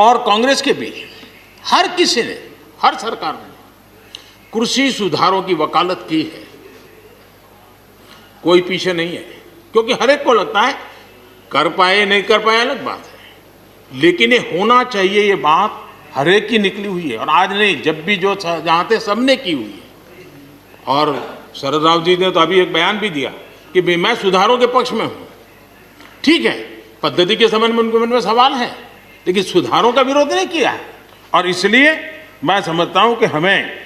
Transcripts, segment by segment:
और कांग्रेस के भी हर किसी ने, हर सरकार ने कृषि सुधारों की वकालत की है। कोई पीछे नहीं है, क्योंकि हर एक को लगता है कर पाए नहीं कर पाए अलग बात है, लेकिन ये होना चाहिए, ये बात हर एक की निकली हुई है। और आज नहीं, जब भी जो जहाँ थे सबने की हुई है। और शरद राव जी ने तो अभी एक बयान भी दिया कि भाई मैं सुधारों के पक्ष में हूँ। ठीक है, पद्धति के संबंध में उनके मन में सवाल है, लेकिन सुधारों का विरोध नहीं किया है। और इसलिए मैं समझता हूँ कि हमें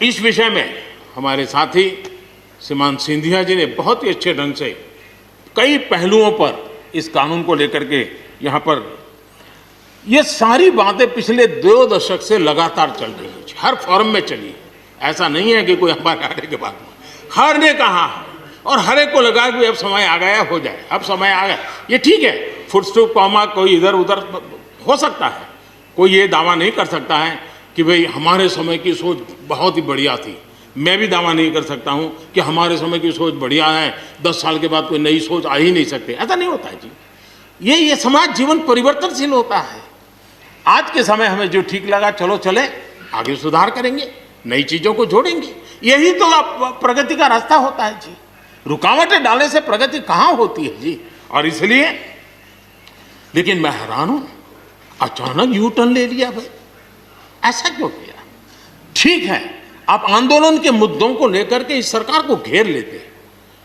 इस विषय में हमारे साथी श्रीमान सिंधिया जी ने बहुत ही अच्छे ढंग से कई पहलुओं पर इस कानून को लेकर के यहाँ पर ये सारी बातें पिछले 2 दशक से लगातार चल रही है, हर फोरम में चली है। ऐसा नहीं है कि कोई हमारे आने के बाद हर ने कहा है और हर एक को लगा कि अब समय आ गया, हो जाए, अब समय आ गया। ये ठीक है, फुट स्टॉप कॉमा कोई इधर उधर हो सकता है, कोई ये दावा नहीं कर सकता है कि भाई हमारे समय की सोच बहुत ही बढ़िया थी। मैं भी दावा नहीं कर सकता हूँ कि हमारे समय की सोच बढ़िया है, 10 साल के बाद कोई नई सोच आ ही नहीं सकती। ऐसा नहीं होता है जी। ये समाज जीवन परिवर्तनशील होता है। आज के समय हमें जो ठीक लगा चलो चले, आगे सुधार करेंगे, नई चीज़ों को जोड़ेंगे। यही तो प्रगति का रास्ता होता है जी। रुकावटें डालने से प्रगति कहाँ होती है जी। और इसलिए, लेकिन मैं हैरान हूँ, अचानक यू टर्न ले लिया भाई, ऐसा क्यों किया? ठीक है, आप आंदोलन के मुद्दों को लेकर के इस सरकार को घेर लेते,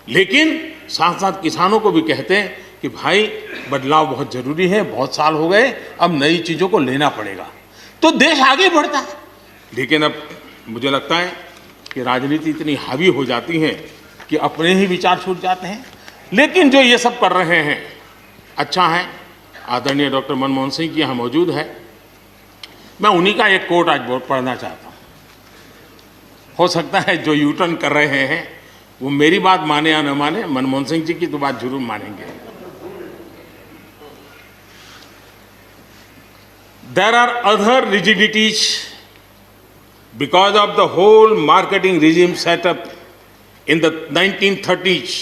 लेकिन साथ साथ किसानों को भी कहते हैं कि भाई बदलाव बहुत जरूरी है, बहुत साल हो गए, अब नई चीज़ों को लेना पड़ेगा, तो देश आगे बढ़ता है। लेकिन अब मुझे लगता है कि राजनीति इतनी हावी हो जाती है कि अपने ही विचार छूट जाते हैं। लेकिन जो ये सब कर रहे हैं अच्छा है। आदरणीय डॉक्टर मनमोहन सिंह जी यहाँ मौजूद है, मैं उन्हीं का एक कोट आज पढ़ना चाहता हूँ। हो सकता है जो यू टर्न कर रहे हैं वो मेरी बात माने या न माने, मनमोहन सिंह जी की तो बात जरूर मानेंगे। There are other rigidities because of the whole marketing regime set up in the 1930s,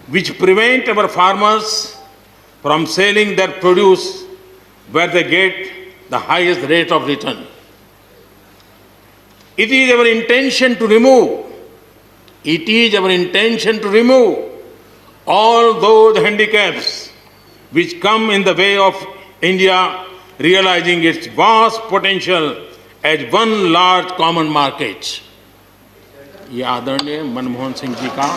which prevent our farmers from selling their produce where they get the highest rate of return. It is our intention to remove all those handicaps which come in the way of India realizing its vast potential as one large common market. ये आदरणीय मनमोहन सिंह जी का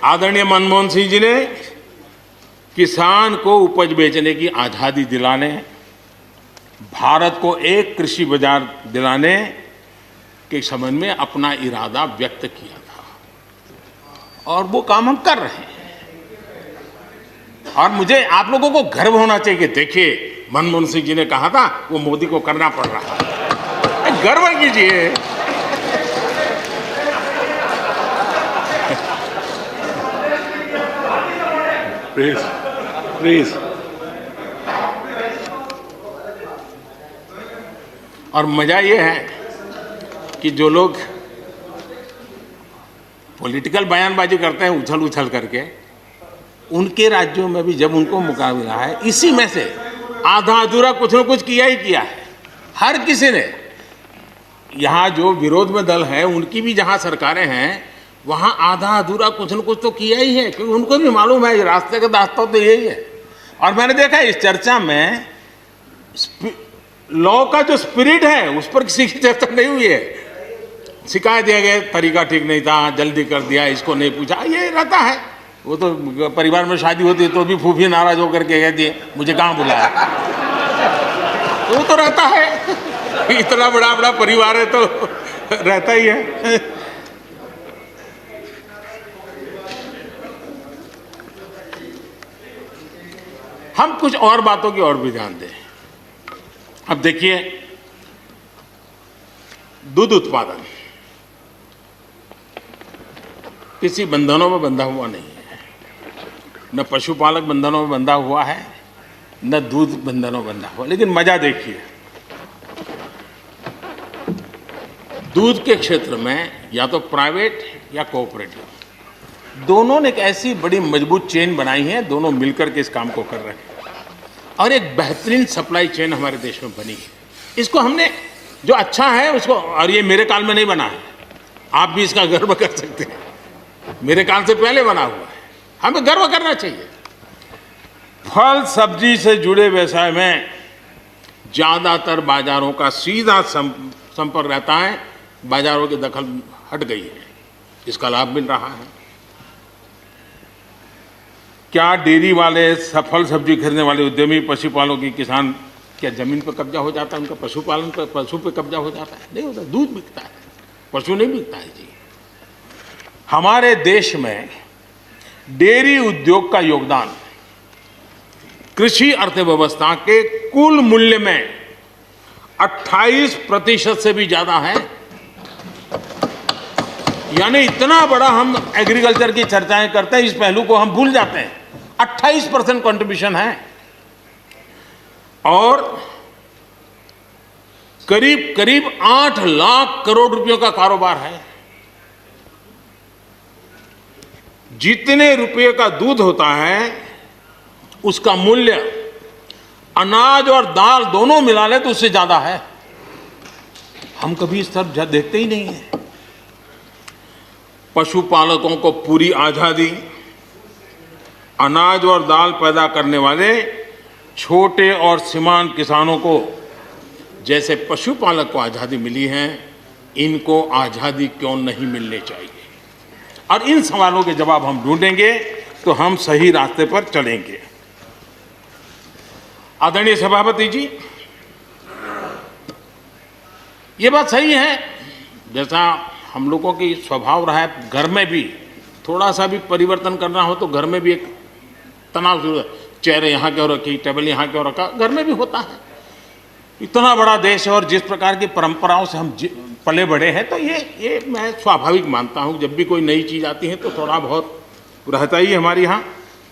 आदरणीय मनमोहन सिंह जी ने किसान को उपज बेचने की आज़ादी दिलाने, भारत को एक कृषि बाजार दिलाने के संबंध में अपना इरादा व्यक्त किया था, और वो काम हम कर रहे हैं। और मुझे आप लोगों को गर्व होना चाहिए कि देखिए, मनमोहन सिंह जी ने कहा था वो मोदी को करना पड़ रहा है, गर्व कीजिए। प्लीज। और मजा ये है कि जो लोग पॉलिटिकल बयानबाजी करते हैं उछल उछल करके, उनके राज्यों में भी जब उनको मौका मिला है, इसी में से आधा अधूरा कुछ न कुछ किया ही किया है। हर किसी ने, यहाँ जो विरोध में दल है उनकी भी जहाँ सरकारें हैं वहाँ आधा अधूरा कुछ न कुछ तो किया ही है, क्योंकि उनको भी मालूम है रास्ते का रास्ता तो यही है। और मैंने देखा इस चर्चा में लॉ का जो स्पिरिट है उस पर किसी की चर्चा नहीं हुई है। शिकायत दिया गया तरीका ठीक नहीं था, जल्दी कर दिया, इसको नहीं पूछा, ये रहता है। वो तो परिवार में शादी होती है तो भी फूफी नाराज होकर के कहती है मुझे कहाँ बुलाया, तो वो तो रहता है। इतना बड़ा बड़ा परिवार है तो रहता ही है। हम कुछ और बातों की ओर भी ध्यान दें। अब देखिए, दूध उत्पादन किसी बंधनों में बंधा हुआ नहीं है, न पशुपालक बंधनों में बंधा हुआ है, न दूध बंधनों में बंधा हुआ। लेकिन मजा देखिए, दूध के क्षेत्र में या तो प्राइवेट या कोऑपरेटिव, दोनों ने एक ऐसी बड़ी मजबूत चेन बनाई है, दोनों मिलकर के इस काम को कर रहे हैं और एक बेहतरीन सप्लाई चेन हमारे देश में बनी है। इसको हमने जो अच्छा है उसको, और ये मेरे काल में नहीं बना है, आप भी इसका गर्व कर सकते हैं, मेरे काल से पहले बना हुआ है, हमें गर्व करना चाहिए। फल सब्जी से जुड़े व्यवसाय में ज़्यादातर बाजारों का सीधा संपर्क रहता है, बाजारों की दखल हट गई है, इसका लाभ मिल रहा है। क्या डेयरी वाले, फल सब्जी खरीदने वाले उद्यमी, पशुपालकों की किसान, क्या जमीन पर कब्जा हो जाता है उनका? पशुपालन पर, पशु पे कब्जा हो जाता है? नहीं होता, दूध बिकता है, पशु नहीं बिकता है जी। हमारे देश में डेयरी उद्योग का योगदान कृषि अर्थव्यवस्था के कुल मूल्य में 28% से भी ज्यादा है। यानी इतना बड़ा हम एग्रीकल्चर की चर्चाएं करते हैं, इस पहलू को हम भूल जाते हैं। 28% कंट्रीब्यूशन है और करीब करीब 8 लाख करोड़ रुपयों का कारोबार है। जितने रुपये का दूध होता है उसका मूल्य अनाज और दाल दोनों मिला ले तो उससे ज्यादा है। हम कभी इस तरफ देखते ही नहीं है। पशुपालकों को पूरी आजादी, अनाज और दाल पैदा करने वाले छोटे और सीमांत किसानों को जैसे पशुपालक को आजादी मिली है, इनको आजादी क्यों नहीं मिलनी चाहिए? और इन सवालों के जवाब हम ढूंढेंगे तो हम सही रास्ते पर चलेंगे। आदरणीय सभापति जी, ये बात सही है, जैसा हम लोगों की स्वभाव रहा है, घर में भी थोड़ा सा भी परिवर्तन करना हो तो घर में भी एक तनाव शुरू है। चेयर यहाँ क्यों रखी, टेबल यहाँ क्यों रखा, घर में भी होता है। इतना बड़ा देश है और जिस प्रकार की परंपराओं से हम पले बढ़े हैं, तो ये मैं स्वाभाविक मानता हूँ। जब भी कोई नई चीज़ आती है तो थोड़ा बहुत रहता ही है हमारे यहाँ,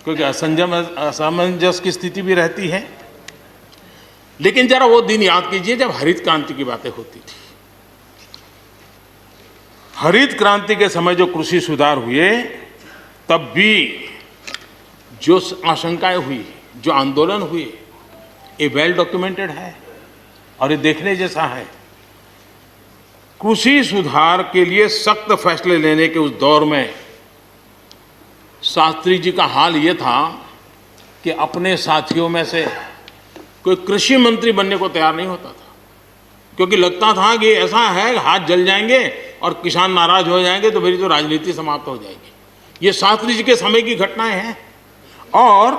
क्योंकि असमंजस की स्थिति भी रहती है। लेकिन जरा वो दिन याद कीजिए जब हरित क्रांति की बातें होती थी। हरित क्रांति के समय जो कृषि सुधार हुए, तब भी जो आशंकाएं हुई, जो आंदोलन हुए, ये वेल डॉक्यूमेंटेड है और ये देखने जैसा है। कृषि सुधार के लिए सख्त फैसले लेने के उस दौर में शास्त्री जी का हाल ये था कि अपने साथियों में से कोई कृषि मंत्री बनने को तैयार नहीं होता था, क्योंकि लगता था कि ऐसा है हाथ जल जाएंगे और किसान नाराज हो जाएंगे तो मेरी तो राजनीति समाप्त हो जाएगी। ये शास्त्री जी के समय की घटनाएं हैं। और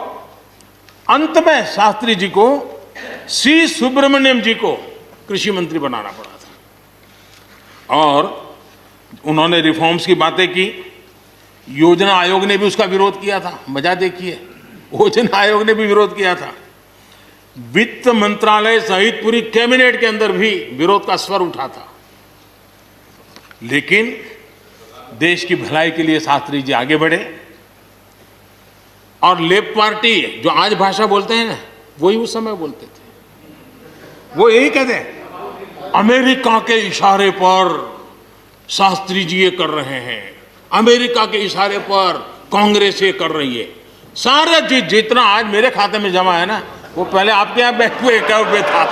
अंत में शास्त्री जी को सी सुब्रमण्यम जी को कृषि मंत्री बनाना पड़ा था और उन्होंने रिफॉर्म्स की बातें की। योजना आयोग ने भी उसका विरोध किया था। मजा देखिए, योजना आयोग ने भी विरोध किया था। वित्त मंत्रालय सहित पूरी कैबिनेट के अंदर भी विरोध का स्वर उठा था। लेकिन देश की भलाई के लिए शास्त्री जी आगे बढ़े और लेफ्ट पार्टी जो आज भाषा बोलते हैं ना, वही उस समय बोलते थे। वो यही कहते हैं, अमेरिका के इशारे पर शास्त्री जी ये कर रहे हैं, अमेरिका के इशारे पर कांग्रेस ये कर रही है। सारा जितना आज मेरे खाते में जमा है ना, वो पहले आपके यहाँ बैठे अकाउंट में था।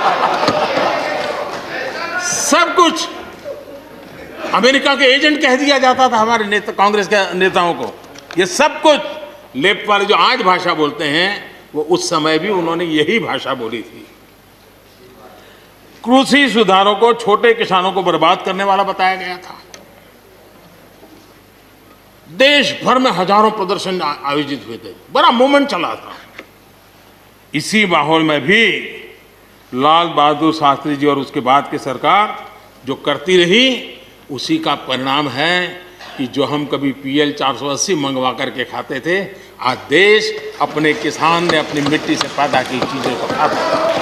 सब कुछ अमेरिका के एजेंट कह दिया जाता था हमारे नेता, कांग्रेस के नेताओं को। ये सब कुछ लेफ्ट वाले जो आज भाषा बोलते हैं, वो उस समय भी उन्होंने यही भाषा बोली थी। कृषि सुधारों को छोटे किसानों को बर्बाद करने वाला बताया गया था। देश भर में हजारों प्रदर्शन आयोजित हुए थे, बड़ा मूवमेंट चला था। इसी माहौल में भी लाल बहादुर शास्त्री जी और उसके बाद की सरकार जो करती रही, उसी का परिणाम है कि जो हम कभी PL 480 मंगवा करके खाते थे, आज देश अपने किसान ने अपनी मिट्टी से पैदा की चीज़ों को खाता है।